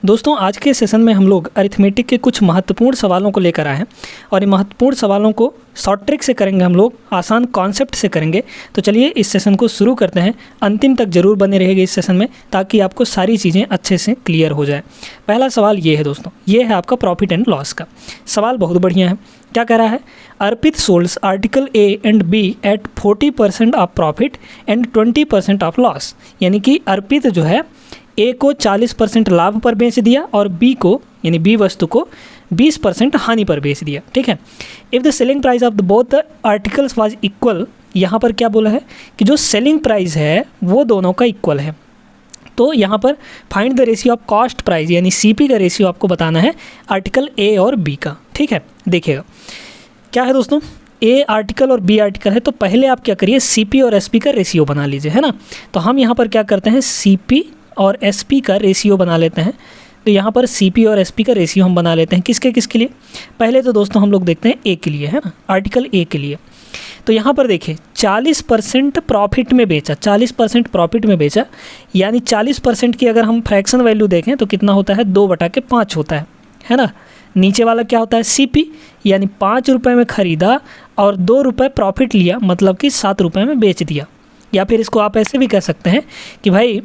दोस्तों आज के सेशन में हम लोग अरिथमेटिक के कुछ महत्वपूर्ण सवालों को लेकर आए हैं और इन महत्वपूर्ण सवालों को शॉर्ट ट्रिक से करेंगे, हम लोग आसान कॉन्सेप्ट से करेंगे। तो चलिए इस सेशन को शुरू करते हैं। अंतिम तक जरूर बने रहेंगे इस सेशन में ताकि आपको सारी चीज़ें अच्छे से क्लियर हो जाए। पहला सवाल ये है दोस्तों, ये है आपका प्रॉफिट एंड लॉस का सवाल। बहुत बढ़िया है। क्या कह रहा है? Arpit sells article A and B at 40% of profit and 20% of loss. यानी कि अर्पित जो है ए को 40% लाभ पर बेच दिया और बी को यानी बी वस्तु को 20% हानि पर बेच दिया। ठीक है। If the selling price of the both the articles was equal, यहाँ पर क्या बोला है कि जो सेलिंग प्राइस है वो दोनों का इक्वल है। तो यहाँ पर find the ratio of cost price यानी सीपी का रेशियो आपको बताना है आर्टिकल ए और बी का। ठीक है, देखिएगा क्या है दोस्तों, ए आर्टिकल और बी आर्टिकल है। तो पहले आप क्या करिए, सीपी और एसपी का रेशियो बना लीजिए, है ना। तो हम यहाँ पर क्या करते हैं, सीपी और एसपी का रेशियो बना लेते हैं। तो यहाँ पर सीपी और एसपी का रेशियो हम बना लेते हैं किसके लिए। पहले तो दोस्तों हम लोग देखते हैं ए के लिए, है ना, आर्टिकल ए के लिए। तो यहाँ पर देखिए 40% प्रॉफिट में बेचा, 40% प्रॉफिट में बेचा, यानी 40% की अगर हम फ्रैक्शन वैल्यू देखें तो कितना होता है, 2/5 होता है ना। नीचे वाला क्या होता है, सीपी, यानी 5 रुपये में ख़रीदा और 2 रुपये प्रॉफिट लिया, मतलब कि 7 रुपये में बेच दिया। या फिर इसको आप ऐसे भी कह सकते हैं कि भाई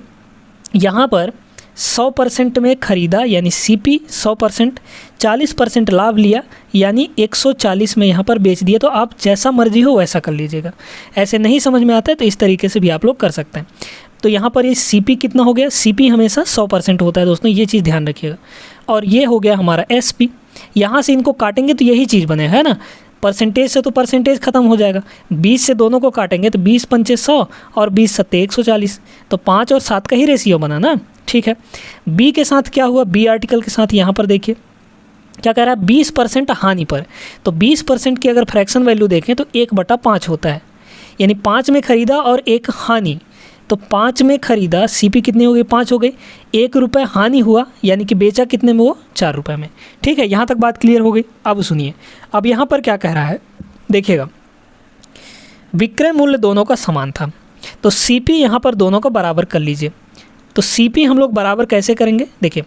यहाँ पर 100% में ख़रीदा यानी सीपी 100%, 40% लाभ लिया यानी 140 में यहाँ पर बेच दिया। तो आप जैसा मर्जी हो वैसा कर लीजिएगा। ऐसे नहीं समझ में आता है तो इस तरीके से भी आप लोग कर सकते हैं। तो यहाँ पर ये सीपी कितना हो गया, सीपी हमेशा 100% होता है दोस्तों, ये चीज़ ध्यान रखिएगा। और ये हो गया हमारा एसपी। यहाँ से इनको काटेंगे तो यही चीज़ बनेगा, है ना। परसेंटेज से तो परसेंटेज ख़त्म हो जाएगा, 20 से दोनों को काटेंगे तो 20 पंचे 100 और 20 सत्ते 140। तो 5 और 7 का ही रेशियो बना ना। ठीक है। बी के साथ क्या हुआ, बी आर्टिकल के साथ यहाँ पर देखिए क्या कह रहा है, 20% हानि पर। तो 20% की अगर फ्रैक्शन वैल्यू देखें तो 1/5 होता है, यानी 5 में ख़रीदा और 1 हानि। तो 5 में ख़रीदा, सीपी कितनी हो गई, 5 हो गई, 1 रुपये हानि हुआ, यानी कि बेचा कितने में, वो 4 रुपये में। ठीक है, यहाँ तक बात क्लियर हो गई। अब सुनिए, अब यहाँ पर क्या कह रहा है, देखिएगा विक्रय मूल्य दोनों का समान था। तो सीपी यहाँ पर दोनों को बराबर कर लीजिए। तो सीपी हम लोग बराबर कैसे करेंगे, देखिए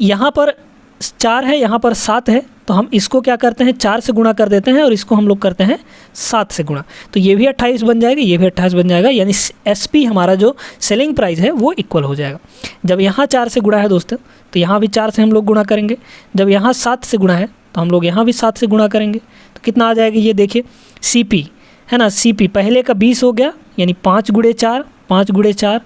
यहाँ पर 4 है, यहाँ पर 7 है, तो हम इसको क्या करते हैं, 4 से गुणा कर देते हैं और इसको हम लोग करते हैं 7 से गुणा। तो ये भी 28 बन जाएगा, ये भी 28 बन जाएगा, यानी एसपी हमारा जो सेलिंग प्राइस है वो इक्वल हो जाएगा। जब यहाँ 4 से गुणा है दोस्तों तो यहाँ भी 4 से हम लोग गुणा करेंगे। जब यहाँ 7 से गुणा है तो हम लोग यहाँ भी 7 से गुणा करेंगे। तो कितना आ जाएगा, ये देखिए सीपी है ना, सीपी पहले का 20 हो गया, यानी 5 × 4, 5 × 4,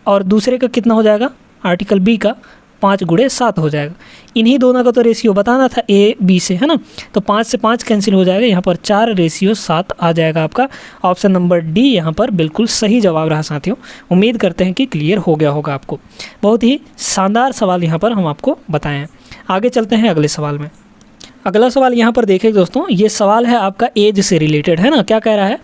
और दूसरे का कितना हो जाएगा, आर्टिकल बी का 5 × 7 हो जाएगा। इन्हीं दोनों का तो रेशियो बताना था ए बी से, है ना। तो 5 से 5 कैंसिल हो जाएगा, यहाँ पर 4 रेशियो 7 आ जाएगा आपका। ऑप्शन नंबर डी यहाँ पर बिल्कुल सही जवाब रहा साथियों। उम्मीद करते हैं कि क्लियर हो गया होगा आपको। बहुत ही शानदार सवाल यहाँ पर हम आपको बताएं हैं। आगे चलते हैं अगले सवाल में। अगला सवाल यहाँ पर देखिए दोस्तों, ये सवाल है आपका एज से रिलेटेड, है ना। क्या कह रहा है,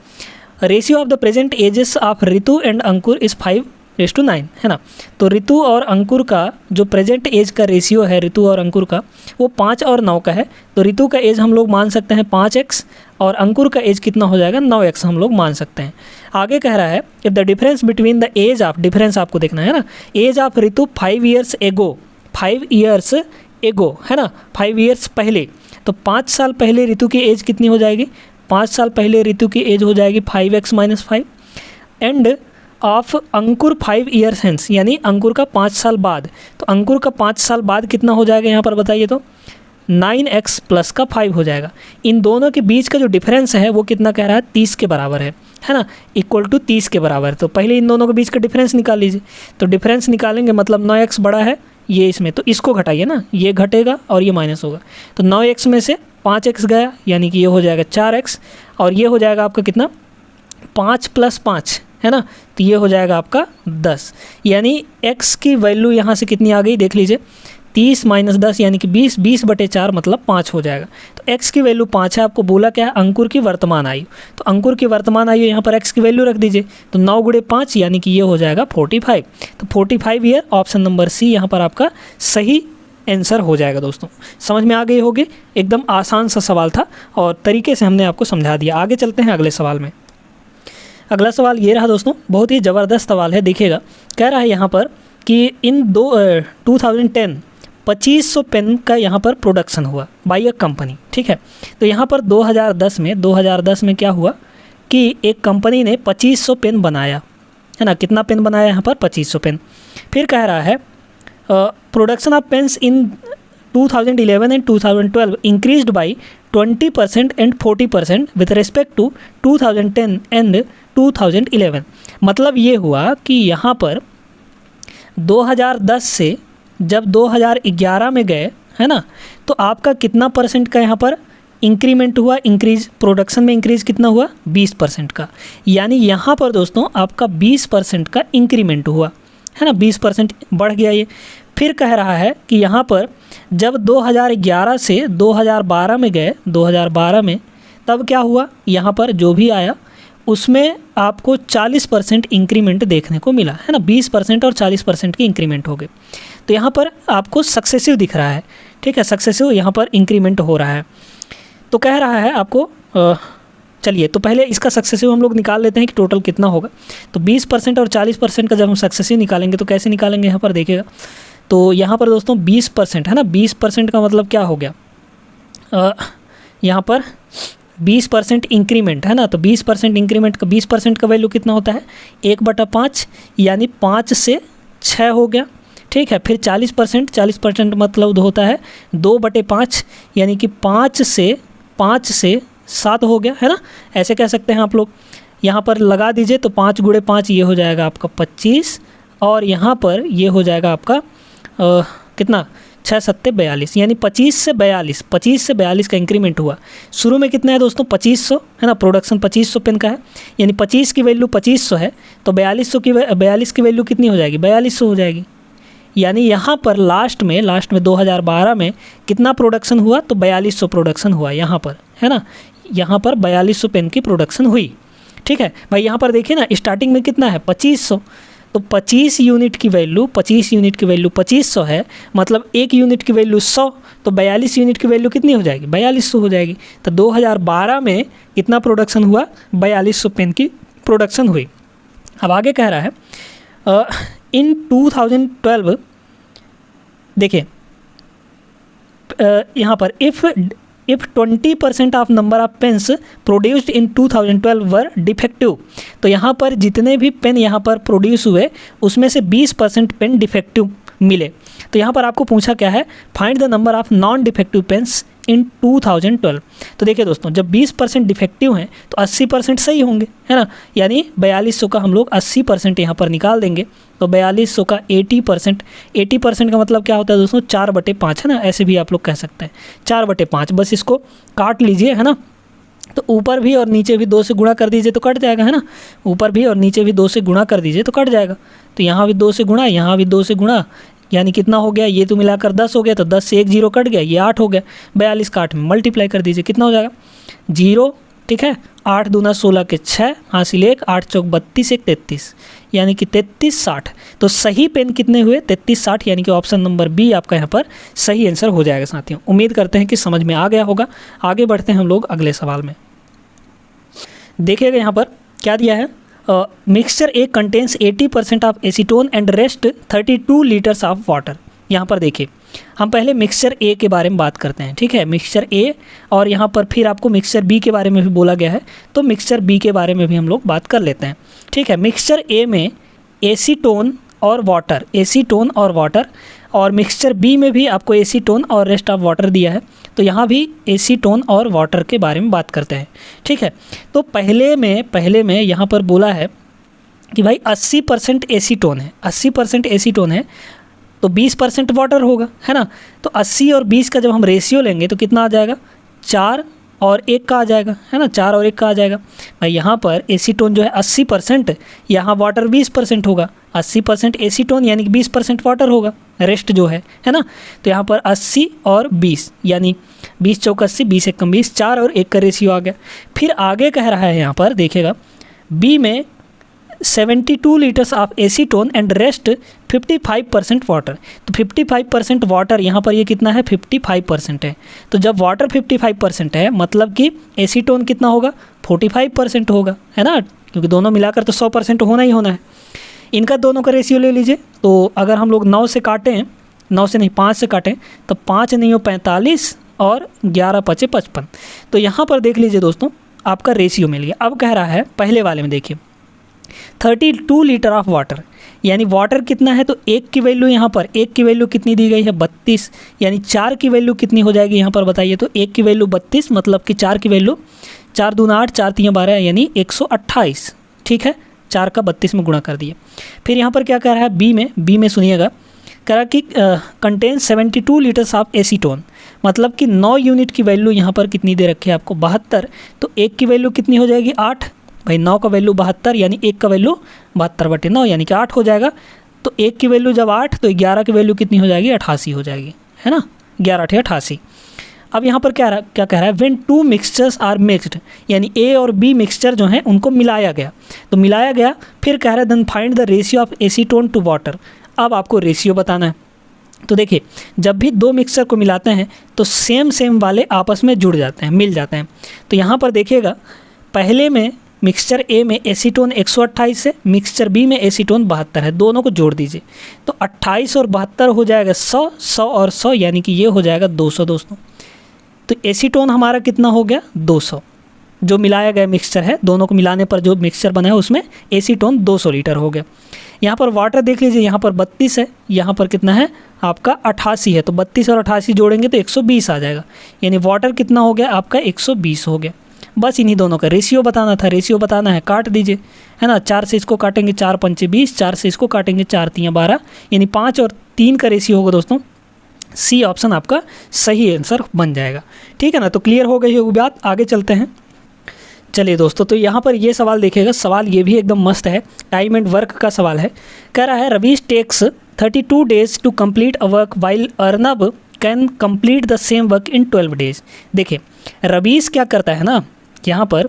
ratio of the present ages of Ritu and Ankur is 5:9, है ना। तो ऋतु और अंकुर का जो प्रेजेंट एज का रेशियो है, ऋतु और अंकुर का, वो 5 और 9 का है। तो ऋतु का एज हम लोग मान सकते हैं 5x और अंकुर का एज कितना हो जाएगा, 9x हम लोग मान सकते हैं। आगे कह रहा है if the difference between the age of, difference आपको देखना है ना, एज ऑफ ऋतु 5 years एगो, 5 years एगो, है ना, 5 years पहले। तो 5 साल पहले ऋतु की एज कितनी हो जाएगी, 5 साल पहले ऋतु की एज हो जाएगी 5x - 5 end of Ankur 5 years hence, यानी अंकुर का 5 साल बाद। तो अंकुर का 5 साल बाद कितना हो जाएगा, यहाँ पर बताइए तो 9x + का 5 हो जाएगा। इन दोनों के बीच का जो डिफरेंस है वो कितना कह रहा है, 30 के बराबर है ना, इक्वल टू 30 के बराबर। तो पहले इन दोनों के बीच का डिफरेंस निकाल लीजिए। तो डिफरेंस निकालेंगे मतलब 9x बड़ा है ये इसमें, तो इसको घटाइए ना, ये घटेगा और ये माइनस होगा। तो 9x में से 5x गया, यानी कि ये हो जाएगा 4x, और ये हो जाएगा आपका कितना, 5 + 5, है ना। तो ये हो जाएगा आपका 10, यानी x की वैल्यू यहाँ से कितनी आ गई, देख लीजिए 30 - 10 यानी कि 20, 20/4 मतलब 5 हो जाएगा। तो x की वैल्यू 5 है। आपको बोला क्या है, अंकुर की वर्तमान आयु। तो अंकुर की वर्तमान आयु यहाँ पर x की वैल्यू रख दीजिए। तो 9 × 5 यानी कि ये हो जाएगा 45। तो 45 ईयर, ऑप्शन नंबर सी यहाँ पर आपका सही आंसर हो जाएगा। दोस्तों समझ में आ गई होगी, एकदम आसान सा सवाल था और तरीके से हमने आपको समझा दिया। आगे चलते हैं अगले सवाल में। अगला सवाल ये रहा दोस्तों, बहुत ही ज़बरदस्त सवाल है। देखिएगा, कह रहा है यहाँ पर कि इन 2010 2500 पेन का यहाँ पर प्रोडक्शन हुआ बाई अ कंपनी, ठीक है। तो यहाँ पर 2010 में क्या हुआ कि एक कंपनी ने 2500 पेन बनाया, है ना। कितना पेन बनाया यहाँ पर? 2500 पेन। फिर कह रहा है production of pens in 2011 and 2012 increased by 20% and 40% with respect to 2010 and 2011। मतलब ये हुआ कि यहाँ पर 2010 से जब 2011 में गए, है ना, तो आपका कितना परसेंट का यहाँ पर इंक्रीमेंट हुआ? इंक्रीज प्रोडक्शन में इंक्रीज कितना हुआ? 20% का। यानी यहाँ पर दोस्तों आपका 20% का इंक्रीमेंट हुआ, है ना, 20% बढ़ गया ये। फिर कह रहा है कि यहाँ पर जब 2011 से 2012 में गए, 2012 में तब क्या हुआ? यहाँ पर जो भी आया उसमें आपको 40% इंक्रीमेंट देखने को मिला, है ना। 20% और 40% की इंक्रीमेंट हो गए। तो यहाँ पर आपको सक्सेसिव दिख रहा है, ठीक है, सक्सेसिव यहाँ पर इंक्रीमेंट हो रहा है। तो कह रहा है आपको चलिए तो पहले इसका सक्सेसिव हम लोग निकाल लेते हैं कि टोटल कितना होगा। तो 20% और 40% का जब हम सक्सेसिव निकालेंगे तो कैसे निकालेंगे यहाँ पर देखिएगा। तो यहाँ पर दोस्तों 20% है ना, 20% का मतलब क्या हो गया? यहाँ पर 20% इंक्रीमेंट है ना, तो 20% इंक्रीमेंट का 20% का वैल्यू कितना होता है? 1/5 यानी 5 से 6 हो गया, ठीक है। फिर 40% मतलब होता है 2/5 यानी कि 5 से 7 हो गया, है ना। ऐसे कह सकते हैं आप लोग। यहाँ पर लगा दीजिए तो 5 × 5 ये हो जाएगा आपका 25 और यहाँ पर ये हो जाएगा आपका कितना? 6 × 7 = 42 यानी 25 से 42 का इंक्रीमेंट हुआ। शुरू में कितना है दोस्तों? 2500, है ना, प्रोडक्शन 2500 पेन का है, यानी 25 की वैल्यू 2500 है तो 42 की वैल्यू कितनी हो जाएगी? 4200 हो जाएगी। यानी यहाँ पर लास्ट में 2012 में कितना प्रोडक्शन हुआ? तो 4200 प्रोडक्शन हुआ यहाँ पर, है ना। यहाँ पर 4200 पेन की प्रोडक्शन हुई, ठीक है भाई। यहाँ पर देखिए ना, स्टार्टिंग में कितना है? 2500। तो 25 यूनिट की वैल्यू 2500 है, मतलब 1 यूनिट की वैल्यू 100, तो 42 यूनिट की वैल्यू कितनी हो जाएगी? 4200 हो जाएगी। तो 2012 में कितना प्रोडक्शन हुआ? 4200 पेन की प्रोडक्शन हुई। अब आगे कह रहा है इन 2012 देखिए यहाँ पर if 20% of number of pens produced in 2012 were defective, तो यहाँ पर जितने भी पेन यहाँ पर प्रोड्यूस हुए उसमें से 20% पेन डिफेक्टिव मिले। तो यहाँ पर आपको पूछा क्या है? Find the number of non defective pens in 2012। तो देखिए दोस्तों, जब 20% डिफेक्टिव हैं तो 80% सही होंगे, है ना। यानी 4200 का हम लोग 80% यहाँ पर निकाल देंगे। तो 4200 का 80% का मतलब क्या होता है दोस्तों? 4/5, है ना, ऐसे भी आप लोग कह सकते हैं 4/5। बस इसको काट लीजिए, है ना। तो ऊपर भी और नीचे भी 2 से गुणा कर दीजिए तो कट जाएगा, है ना। ऊपर भी और नीचे भी 2 से गुणा कर दीजिए तो कट जाएगा। तो यहाँ भी 2 से गुणा, यहाँ भी 2 से गुणा, यानी कितना हो गया? ये तो मिलाकर 10 हो गया, तो 10 से 1 0 कट गया, ये 8 हो गया। 42 का 8 में मल्टीप्लाई कर दीजिए, कितना हो जाएगा? 0, ठीक है। 8 दूना 16 के 6, हासिल 1, 8 चौक 32, 1 33, यानी कि 3360। तो सही पेन कितने हुए? 3360, यानी कि ऑप्शन नंबर बी आपका यहाँ पर सही आंसर हो जाएगा साथियों। उम्मीद करते हैं कि समझ में आ गया होगा। आगे बढ़ते हैं हम लोग अगले सवाल में। देखिएगा यहाँ पर क्या दिया है? Mixture A contains 80% of acetone and rest 32 litres of water. यहाँ पर देखिए, हम पहले मिक्सचर ए के बारे में बात करते हैं, ठीक है। मिक्सचर ए और यहाँ पर फिर आपको मिक्सचर बी के बारे में भी बोला गया है, तो मिक्सचर बी के बारे में भी हम लोग बात कर लेते हैं, ठीक है। मिक्सचर ए में एसीटोन और वाटर, और मिक्सचर बी में भी आपको एसीटोन और रेस्ट ऑफ वाटर दिया है। तो यहाँ भी एसीटोन और वाटर के बारे में बात करते हैं, ठीक है। तो पहले में यहाँ पर बोला है कि भाई 80% एसीटोन है, 80% एसीटोन है तो 20% वाटर होगा, है ना। तो 80 और 20 का जब हम रेशियो लेंगे तो कितना आ जाएगा? 4 और 1 का आ जाएगा, है ना, 4 और 1 का आ जाएगा। भाई यहाँ पर एसीटोन जो है 80%, यहाँ वाटर 20% होगा। 80% एसीटोन यानी कि 20% वाटर होगा, रेस्ट जो है ना। तो यहाँ पर 80 और 20 यानी 20 चौक 80, 20 एकम 20, 4 और 1 का रेशियो आ गया। फिर आगे कह रहा है यहाँ पर देखिएगा, बी में 72 litres of acetone and rest 55% water. तो 55% वाटर यहाँ पर ये कितना है? 55% है। तो जब वाटर 55% है मतलब कि एसीटोन कितना होगा? 45% होगा, है ना, क्योंकि दोनों मिलाकर तो 100% होना ही होना है। इनका दोनों का रेशियो ले लीजिए। तो अगर हम लोग 9 से काटें, 9 से नहीं 5 से काटें, तो 5 9 45 और 11 5 55। तो यहाँ पर देख लीजिए दोस्तों, आपका रेशियो मिल गया। अब कह रहा है पहले वाले में देखिए 32 लीटर ऑफ वाटर, यानी वाटर कितना है, तो 1 की वैल्यू यहाँ पर 1 की वैल्यू कितनी दी गई है 32, यानी 4 की वैल्यू कितनी हो जाएगी यहाँ पर बताइए। तो 1 की वैल्यू 32, मतलब कि 4 की वैल्यू 4 दूना 8, 4 3 12, यानी 128। ठीक है, 4 का 32 में गुणा कर दिए। फिर यहाँ पर क्या कह रहा है बी में सुनिएगा, कह रहा कि कंटेन 72 लीटर्स ऑफ एसीटोन, मतलब कि 9 यूनिट की वैल्यू यहाँ पर कितनी दे रखी है आपको 72। तो 1 की वैल्यू कितनी हो जाएगी 8, भाई 9 का वैल्यू 72, यानी 1 का वैल्यू 72/9, यानी कि 8 हो जाएगा। तो 1 की वैल्यू जब 8, तो 11 की वैल्यू कितनी हो जाएगी 88 हो जाएगी, है ना, 11 8 88। अब यहाँ पर क्या कह रहा है, व्हेन 2 मिक्सचर्स आर मिक्सड, यानी ए और बी मिक्सचर जो हैं उनको मिलाया गया, तो मिलाया गया। फिर कह रहा है then find the ratio of acetone to water. अब आपको रेशियो बताना है। तो देखिए, जब भी 2 मिक्सचर को मिलाते हैं तो सेम वाले आपस में जुड़ जाते हैं, मिल जाते हैं। तो यहाँ पर देखिएगा, पहले में मिक्सचर ए में एसीटोन 128 है, मिक्सचर बी में एसीटोन 72 है, दोनों को जोड़ दीजिए। तो 28 और 72 हो जाएगा 100, 100 और 100, यानी कि ये हो जाएगा 200 दोस्तों। तो एसीटोन हमारा कितना हो गया 200, जो मिलाया गया मिक्सचर है, दोनों को मिलाने पर जो मिक्सचर बना है उसमें एसीटोन 200 लीटर हो गया। यहाँ पर वाटर देख लीजिए, यहाँ पर 32 है, यहाँ पर कितना है आपका 88 है, तो 32 और 88 जोड़ेंगे तो 120 आ जाएगा, यानी वाटर कितना हो गया आपका 120 हो गया। बस इन्हीं दोनों का रेशियो बताना था। रेशियो बताना है, काट दीजिए, है ना, 4 से इसको काटेंगे 4 5 20, 4 से इसको काटेंगे 4 3 12, यानी 5 और 3 का रेशियो होगा दोस्तों। सी ऑप्शन आपका सही आंसर बन जाएगा। ठीक है ना, तो क्लियर हो गई होगी बात, आगे चलते हैं। चलिए दोस्तों, तो यहाँ पर ये सवाल देखिएगा, सवाल ये भी एकदम मस्त है, टाइम एंड वर्क का सवाल है। कह रहा है Ravish takes 32 days to complete a work while Arnab can complete the same work in 12 days. देखिए, रवीश क्या करता है ना, यहाँ पर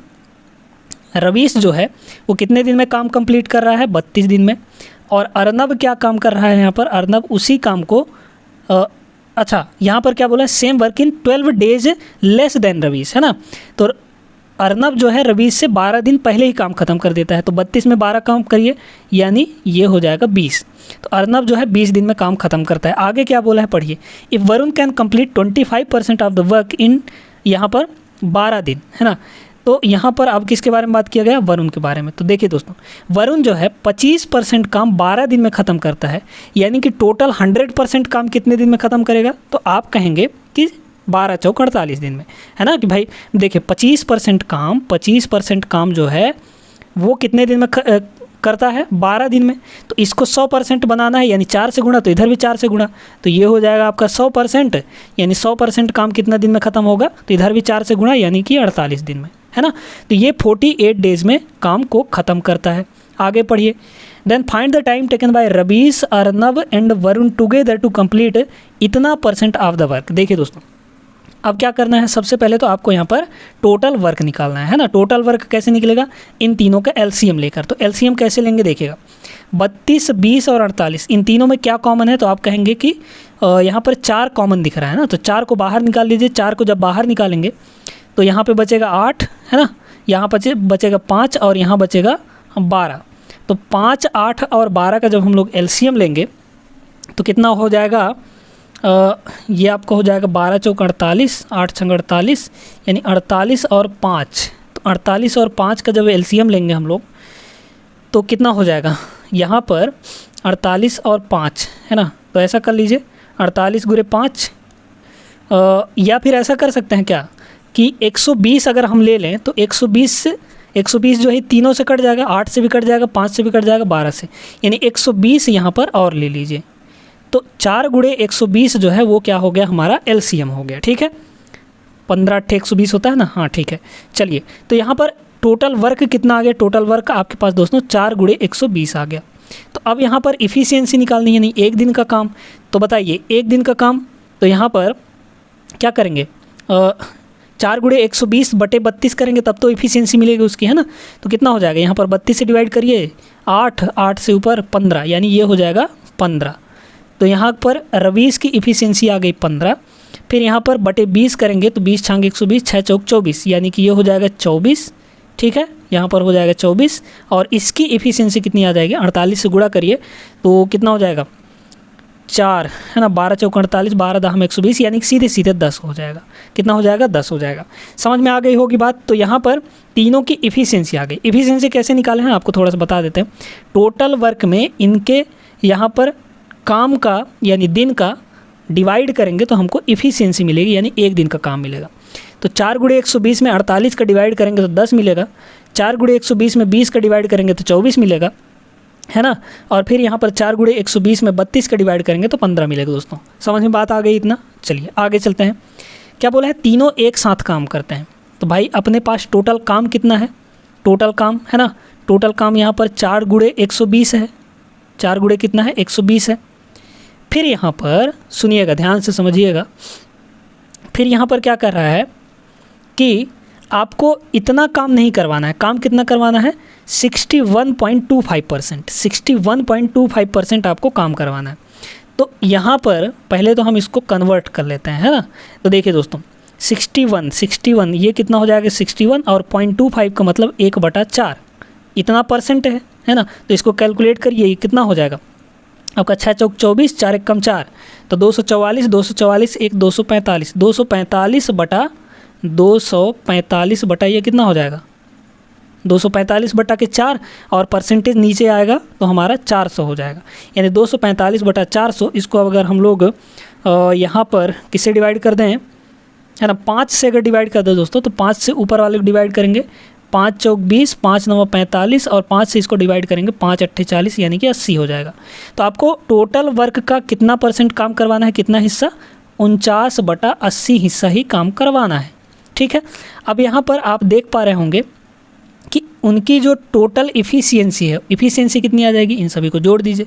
रवीश जो है वो कितने दिन में काम कंप्लीट कर रहा है 32 दिन में। और अर्नब क्या काम कर रहा है यहाँ पर, अर्नब उसी काम को अच्छा यहाँ पर क्या बोला है, same work in 12 days less than Ravish, है ना। तो अर्नब जो है रवीश से 12 दिन पहले ही काम ख़त्म कर देता है, तो 32 में 12 काम करिए, यानी ये हो जाएगा 20। तो अर्नब जो है 20 दिन में काम ख़त्म करता है। आगे क्या बोला है पढ़िए, if Varun can complete 25% of the work in, यहाँ पर 12 दिन, है ना। तो यहाँ पर अब किसके बारे में बात किया गया, वरुण के बारे में। तो देखिए दोस्तों, वरुण जो है 25% काम 12 दिन में ख़त्म करता है, यानी कि टोटल 100% काम कितने दिन में ख़त्म करेगा। तो आप कहेंगे कि 12 चौक 48 दिन में, है ना। कि भाई देखिए 25% काम जो है वो कितने दिन में करता है 12 दिन में। तो इसको 100% बनाना है, यानी 4 से गुणा, तो इधर भी 4 से गुणा, तो ये हो जाएगा आपका 100%, यानी 100% काम कितना दिन में ख़त्म होगा, तो इधर भी 4 से गुणा, यानी कि 48 दिन में, है ना। तो ये 48 डेज में काम को ख़त्म करता है। आगे पढ़िए, then find the time taken by Ravish, Arnab and Varun together to complete इतना % ऑफ द वर्क। देखिए दोस्तों, अब क्या करना है, सबसे पहले तो आपको यहाँ पर टोटल वर्क निकालना है ना। टोटल वर्क कैसे निकलेगा, इन तीनों का एलसीएम लेकर। तो एलसीएम कैसे लेंगे देखिएगा, 32 20 और 48, इन तीनों में क्या कॉमन है, तो आप कहेंगे कि यहाँ पर 4 कॉमन दिख रहा है ना। तो 4 को बाहर निकाल लीजिए, 4 को जब बाहर निकालेंगे तो यहाँ पे बचेगा 8, है ना, यहाँ बचेगा 5 और यहाँ बचेगा 12। तो 5 8 और 12 का जब हम लोग एलसीएम लेंगे तो कितना हो जाएगा, ये आपको हो जाएगा 12 चौक 48, 8 छंग 48, यानी 48 और 5। तो 48 और 5 का जब एलसीएम लेंगे हम लोग तो कितना हो जाएगा, यहाँ पर 48 और 5, है ना। तो ऐसा कर लीजिए 48 गुरे 5, या फिर ऐसा कर सकते हैं क्या कि 120 अगर हम ले लें तो 120 जो है तीनों से कट जाएगा, 8 से भी कट जाएगा, 5 से भी कट जाएगा, 12 से, यानी 120 यहाँ पर और ले लीजिए। तो 4 गुणे 120 जो है वो क्या हो गया, हमारा एलसीएम हो गया। ठीक है, 15 8 120 होता है ना, हाँ ठीक है। चलिए, तो यहाँ पर टोटल वर्क कितना आ गया, टोटल वर्क आपके पास दोस्तों 4 गुणे 120 आ गया। तो अब यहाँ पर इफ़िशियंसी निकालनी है, नहीं एक दिन का काम। तो बताइए एक दिन का काम, तो यहाँ पर क्या करेंगे, 4 गुणे 120 बटे 32 करेंगे तब तो इफ़िशियंसी मिलेगी उसकी, है ना। तो कितना हो जाएगा, यहाँ पर 32 से डिवाइड करिए, 8 से ऊपर 15, यानी ये हो जाएगा 15। तो यहाँ पर रवीश की इफ़िशियंसी आ गई 15। फिर यहाँ पर बटे 20 करेंगे तो 20 छांग 120, 6 चौक 24, यानी कि ये हो जाएगा 24। ठीक है, यहाँ पर हो जाएगा 24 और इसकी एफिशिएंसी कितनी आ जाएगी, 48 से गुणा करिए तो कितना हो जाएगा 4, है ना, 12 चौक 48, 12 दहम 120, यानी कि सीधे सीधे 10 हो जाएगा। कितना हो जाएगा, 10 हो जाएगा। समझ में आ गई होगी बात। तो यहाँ पर तीनों की एफिशिएंसी आ गई। एफिशिएंसी कैसे निकाले हैं आपको थोड़ा सा बता देते हैं। टोटल वर्क में इनके यहाँ पर काम का यानी दिन का डिवाइड करेंगे तो हमको एफिशिएंसी मिलेगी, यानी एक दिन का काम मिलेगा। तो 4 गुणे 120 में 48 का डिवाइड करेंगे तो 10 मिलेगा, 4 गुणे 120 में 20 का डिवाइड करेंगे तो 24 मिलेगा, है ना। और फिर यहाँ पर 4 गुणे 120 में 32 का डिवाइड करेंगे तो 15 मिलेगा। दोस्तों समझ में बात आ गई इतना। चलिए आगे चलते हैं। क्या बोला है, तीनों एक साथ काम करते हैं। तो भाई अपने पास टोटल काम कितना है, टोटल काम, है ना, टोटल काम यहाँ पर 4 गुणे 120 है। 4 गुणे कितना है, 120 है। फिर यहाँ पर सुनिएगा, ध्यान से समझिएगा। फिर यहाँ पर क्या कर रहा है कि आपको इतना काम नहीं करवाना है। काम कितना करवाना है, 61.25%, 61.25% आपको काम करवाना है। तो यहाँ पर पहले तो हम इसको कन्वर्ट कर लेते हैं, है ना। तो देखिए दोस्तों 61 ये कितना हो जाएगा, 61 और 0.25 का मतलब 1/4 इतना परसेंट है ना। तो इसको कैलकुलेट करिए, ये कितना हो जाएगा आपका 6 चौक 24, 4 एक कम 4, तो 244, 244 एक 245, 245 बटा ये कितना हो जाएगा 245 बटा के 4 और परसेंटेज नीचे आएगा तो हमारा 400 हो जाएगा। यानी 245 बटा 400, इसको अगर हम लोग यहाँ पर किससे डिवाइड कर दें, है ना, 5 से अगर डिवाइड कर दो दोस्तों, तो 5 से ऊपर वाले को डिवाइड करेंगे, 5 चौक 20, 5 9 45 और 5 से इसको डिवाइड करेंगे 5 8 40, यानी कि 80 हो जाएगा। तो आपको टोटल वर्क का कितना परसेंट काम करवाना है, कितना हिस्सा, 49/80 हिस्सा ही काम करवाना है। ठीक है, अब यहाँ पर आप देख पा रहे होंगे कि उनकी जो टोटल इफ़िशियंसी है, इफ़िशियंसी कितनी आ जाएगी, इन सभी को जोड़ दीजिए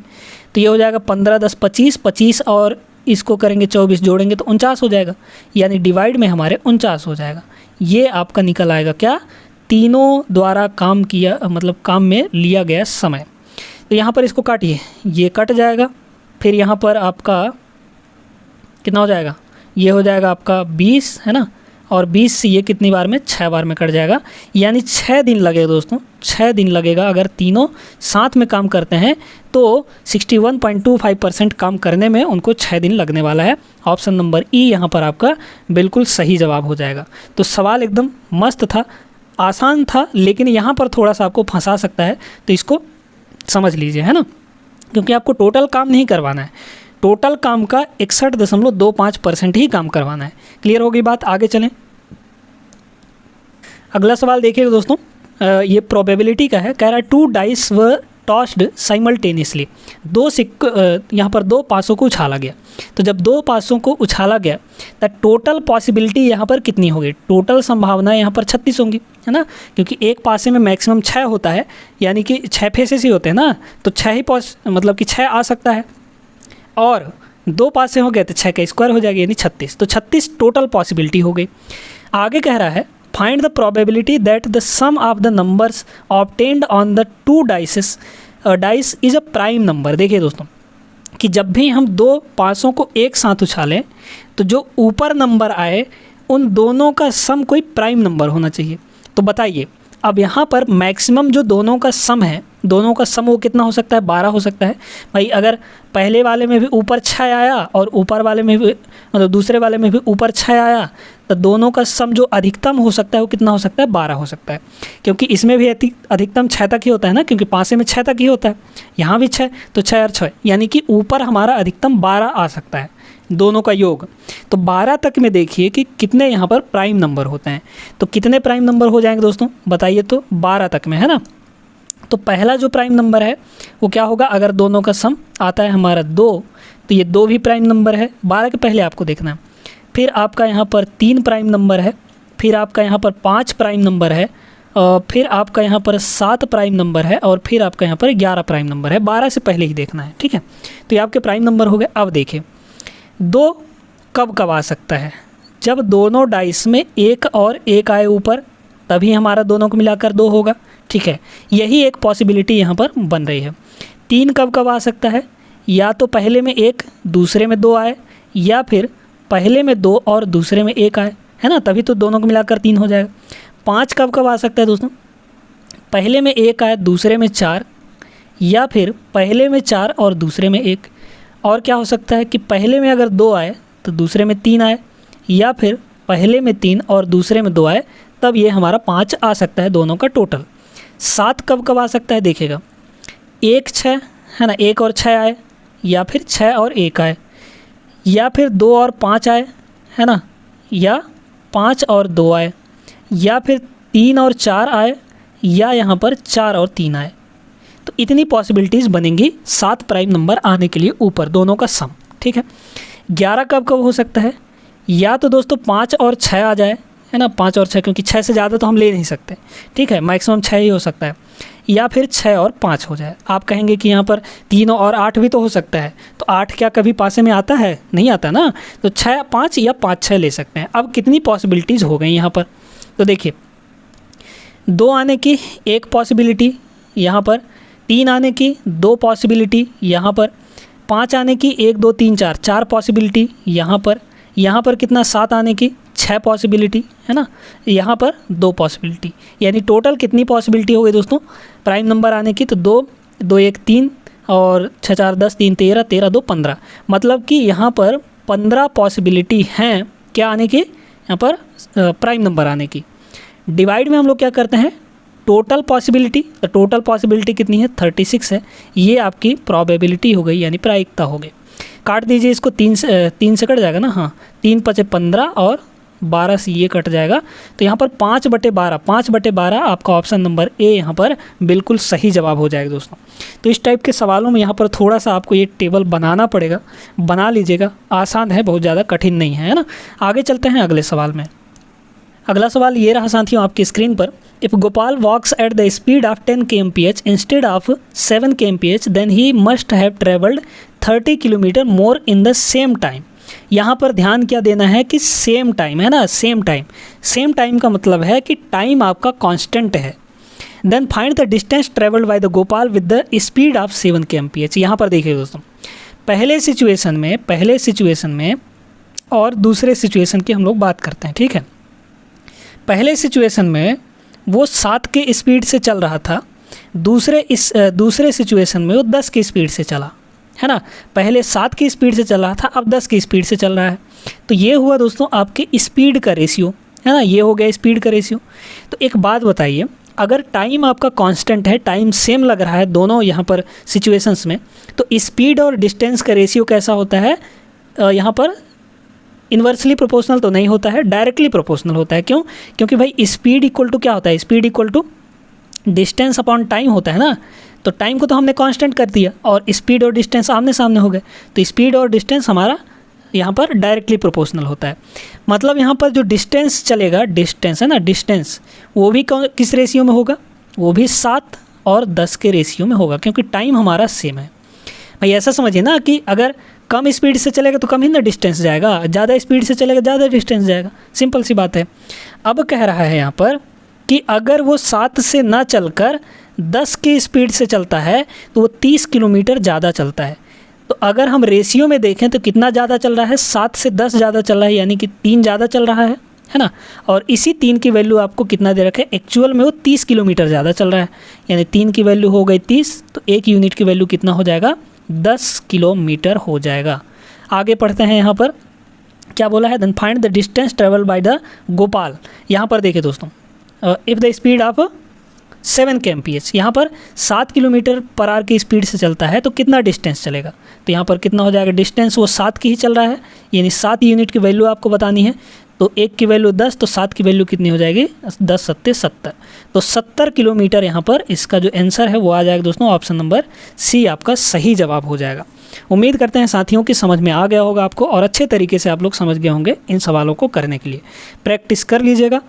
तो ये हो जाएगा 15 10 25, 25 और इसको करेंगे 24 जोड़ेंगे तो 49 हो जाएगा, यानी डिवाइड में हमारे 49 हो जाएगा। ये आपका निकल आएगा क्या, तीनों द्वारा काम किया मतलब काम में लिया गया समय। तो यहाँ पर इसको काटिए, ये कट जाएगा, फिर यहाँ पर आपका कितना हो जाएगा, ये हो जाएगा आपका 20, है ना, और 20 से ये कितनी बार में, 6 बार में कट जाएगा, यानी 6 दिन लगेगा दोस्तों, 6 दिन लगेगा। अगर तीनों साथ में काम करते हैं तो 61.25% काम करने में उनको 6 दिन लगने वाला है। ऑप्शन नंबर ई यहाँ पर आपका बिल्कुल सही जवाब हो जाएगा। तो सवाल एकदम मस्त था, आसान था, लेकिन यहाँ पर थोड़ा सा आपको फंसा सकता है, तो इसको समझ लीजिए, है ना, क्योंकि आपको टोटल काम नहीं करवाना है, टोटल काम का 61.25% ही काम करवाना है। क्लियर हो गई बात, आगे चलें। अगला सवाल देखिएगा दोस्तों, ये प्रोबेबिलिटी का है। कह रहा है 2 डाइस वर टॉस्ड साइमल्टेनियसली, यहाँ पर 2 पासों को उछाला गया। तो जब 2 पासों को उछाला गया तो टोटल पॉसिबिलिटी यहाँ पर कितनी होगी, टोटल संभावना यहाँ पर 36 होंगी, है ना, क्योंकि एक पासे में मैक्सिमम 6 होता है, यानी कि 6 फेसेस ही होते हैं ना, तो 6 ही मतलब कि 6 आ सकता है, और 2 पासे हो गए तो 6 का स्क्वायर हो जाएगा, यानी 36। तो 36 टोटल पॉसिबिलिटी हो गई। आगे कह रहा है find the probability that the sum of the numbers obtained on the 2 dice is a prime number. देखिए दोस्तों कि जब भी हम 2 पासों को एक साथ उछालें तो जो ऊपर नंबर आए उन दोनों का सम कोई प्राइम नंबर होना चाहिए। तो बताइए, अब यहाँ पर मैक्सिमम जो दोनों का सम है, दोनों का सम वो कितना हो सकता है, 12 हो सकता है। भाई अगर पहले वाले में भी ऊपर 6 आया और ऊपर वाले में भी मतलब दूसरे वाले में भी ऊपर 6 आया, तो दोनों का सम जो अधिकतम हो सकता है वो कितना हो सकता है, 12 हो सकता है, क्योंकि इसमें भी अधिकतम 6 तक ही होता है ना, क्योंकि पासे में 6 तक ही होता है, यहाँ भी 6, तो 6 और 6, यानी कि ऊपर हमारा अधिकतम 12 आ सकता है, दोनों का योग। तो 12 तक में देखिए कि कितने यहाँ पर प्राइम नंबर होते हैं। तो कितने प्राइम नंबर हो जाएंगे दोस्तों, बताइए, तो 12 तक में, है ना। तो पहला जो प्राइम नंबर है वो क्या होगा, अगर दोनों का सम आता है हमारा 2, तो ये 2 भी प्राइम नंबर है, 12 के पहले आपको देखना है। फिर आपका यहाँ पर 3 प्राइम नंबर है, फिर आपका यहाँ पर 5 प्राइम नंबर है, फिर आपका यहाँ पर 7 प्राइम नंबर है, और फिर आपका यहाँ पर 11 प्राइम नंबर है। 12 से पहले ही देखना है, ठीक है। तो ये आपके प्राइम नंबर हो गए। अब देखिए 2 कब कब आ सकता है, जब दोनों डाइस में 1 और 1 आए ऊपर, तभी हमारा दोनों को मिलाकर 2 होगा, ठीक है। यही एक पॉसिबिलिटी यहाँ पर बन रही है। 3 कब कब आ सकता है, या तो पहले में 1 दूसरे में 2 आए, या फिर पहले में 2 और दूसरे में 1 आए, है ना, तभी तो दोनों को मिलाकर 3 हो जाएगा। 5 कब कब आ सकता है दोस्तों, पहले में 1 आए दूसरे में 4, या फिर पहले में 4 और दूसरे में 1। और क्या हो सकता है कि पहले में अगर 2 आए तो दूसरे में 3 आए, या फिर पहले में 3 और दूसरे में 2 आए, तब ये हमारा 5 आ सकता है दोनों का टोटल। 7 कब कब आ सकता है देखिएगा, 1 6 है ना, 1 और 6 आए, या फिर 6 और 1 आए, या फिर 2 और 5 आए है ना, या 5 और 2 आए, या फिर 3 और 4 आए, या यहाँ पर 4 और 3 आए। तो इतनी पॉसिबिलिटीज़ बनेंगी 7 प्राइम नंबर आने के लिए ऊपर, दोनों का सम। ठीक है, 11 कब कब हो सकता है, या तो दोस्तों 5 और 6 आ जाए है ना, 5 और 6, क्योंकि 6 से ज़्यादा तो हम ले नहीं सकते। ठीक है, मैक्सिमम 6 ही हो सकता है, या फिर 6 और 5 हो जाए। आप कहेंगे कि यहाँ पर 3 और 8 भी तो हो सकता है, तो 8 क्या कभी पासे में आता है, नहीं आता ना, तो 6 5 या 5 6 ले सकते हैं। अब कितनी पॉसिबिलिटीज़ हो गई यहाँ पर, तो देखिए 2 आने की 1 पॉसिबिलिटी यहाँ पर, 3 आने की 2 पॉसिबिलिटी यहाँ पर, 5 आने की 1 2 3 4 4 पॉसिबिलिटी यहाँ पर कितना 7 आने की 6 पॉसिबिलिटी है ना, यहाँ पर 2 पॉसिबिलिटी, यानी टोटल कितनी पॉसिबिलिटी हो गई दोस्तों प्राइम नंबर आने की, तो 2 2 1 3 और 6 4 10 3 13 13 2 15, मतलब कि यहाँ पर 15 पॉसिबिलिटी हैं क्या आने की, यहाँ पर प्राइम नंबर आने की। डिवाइड में हम लोग क्या करते हैं, टोटल पॉसिबिलिटी, तो टोटल पॉसिबिलिटी कितनी है 36 है, ये आपकी प्रोबेबिलिटी हो गई, यानी प्रायिकता हो गई। काट दीजिए इसको, 3 से कट जाएगा ना, हाँ 3 5 15 और 12 से ये कट जाएगा, तो यहाँ पर 5/12 आपका ऑप्शन नंबर ए यहाँ पर बिल्कुल सही जवाब हो जाएगा दोस्तों। तो इस टाइप के सवालों में यहाँ पर थोड़ा सा आपको ये टेबल बनाना पड़ेगा, बना लीजिएगा, आसान है, बहुत ज़्यादा कठिन नहीं है ना। आगे चलते हैं अगले सवाल में। अगला सवाल ये रहा साथियों आपकी स्क्रीन पर, if Gopal walks at the speed of 10 kmph instead of 7 kmph then he must have travelled 30 kilometre more in the same time. यहाँ पर ध्यान क्या देना है कि सेम टाइम है ना, सेम टाइम का मतलब है कि टाइम आपका कांस्टेंट है। Then find the distance travelled by the Gopal with the speed of 7 kmph। यहाँ पर देखिए दोस्तों, पहले सिचुएशन में और दूसरे सिचुएशन की हम लोग बात करते हैं। ठीक है, पहले सिचुएशन में वो 7 के स्पीड से चल रहा था, दूसरे सिचुएशन में वो 10 की स्पीड से चला है ना। पहले 7 की स्पीड से चल रहा था, अब 10 की स्पीड से चल रहा है। तो ये हुआ दोस्तों आपके स्पीड का रेशियो है ना, ये हो गया स्पीड का रेशियो। तो एक बात बताइए, अगर टाइम आपका कांस्टेंट है, टाइम सेम लग रहा है दोनों यहाँ पर सिचुएशंस में, तो स्पीड और डिस्टेंस का रेशियो कैसा होता है, यहाँ पर इन्वर्सली प्रोपोर्शनल तो नहीं होता है, डायरेक्टली प्रोपोर्शनल होता है। क्यों? क्योंकि भाई स्पीड इक्वल टू क्या होता है, speed equal to distance upon time होता है ना। तो टाइम को तो हमने कांस्टेंट कर दिया और स्पीड और डिस्टेंस आमने सामने हो गए, तो स्पीड और डिस्टेंस हमारा यहाँ पर डायरेक्टली प्रोपोर्शनल होता है। मतलब यहाँ पर जो डिस्टेंस चलेगा, डिस्टेंस है ना, डिस्टेंस वो भी किस रेशियो में होगा, वो भी 7 और 10 के रेशियो में होगा, क्योंकि टाइम हमारा सेम है। भाई ऐसा समझिए ना कि अगर कम स्पीड से चलेगा तो कम ही ना डिस्टेंस जाएगा, ज़्यादा स्पीड से चलेगा ज़्यादा डिस्टेंस जाएगा, सिंपल सी बात है। अब कह रहा है यहाँ पर कि अगर वो 7 से ना चलकर 10 की स्पीड से चलता है तो वो 30 किलोमीटर ज़्यादा चलता है। तो अगर हम रेशियो में देखें तो कितना ज़्यादा चल रहा है, 7 से 10 ज़्यादा चल रहा है, यानी कि 3 ज़्यादा चल रहा है ना। और इसी 3 की वैल्यू आपको कितना दे रखा है, एक्चुअल में वो 30 किलोमीटर ज़्यादा चल रहा है, यानी 3 की वैल्यू हो गई 30, तो 1 यूनिट की वैल्यू कितना हो जाएगा, 10 किलोमीटर हो जाएगा। आगे पढ़ते हैं, यहाँ पर क्या बोला है, then find the distance travel by the Gopal. यहाँ पर देखिए दोस्तों, if the speed of 7 kmph, यहाँ पर 7 किलोमीटर पर आवर की स्पीड से चलता है तो कितना डिस्टेंस चलेगा, तो यहाँ पर कितना हो जाएगा, डिस्टेंस वो 7 की ही चल रहा है, यानी 7 यूनिट की वैल्यू आपको बतानी है। तो 1 की वैल्यू 10, तो 7 की वैल्यू कितनी हो जाएगी, 10 7 70, तो 70 किलोमीटर यहाँ पर इसका जो आंसर है वो आ जाएगा दोस्तों, ऑप्शन नंबर सी आपका सही जवाब हो जाएगा। उम्मीद करते हैं साथियों की समझ में आ गया होगा आपको, और अच्छे तरीके से आप लोग समझ गए होंगे इन सवालों को करने के लिए। प्रैक्टिस कर लीजिएगा।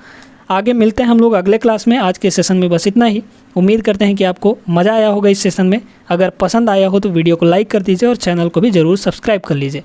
आगे मिलते हैं हम लोग अगले क्लास में। आज के सेशन में बस इतना ही। उम्मीद करते हैं कि आपको मज़ा आया होगा इस सेशन में। अगर पसंद आया हो तो वीडियो को लाइक कर दीजिए और चैनल को भी ज़रूर सब्सक्राइब कर लीजिए।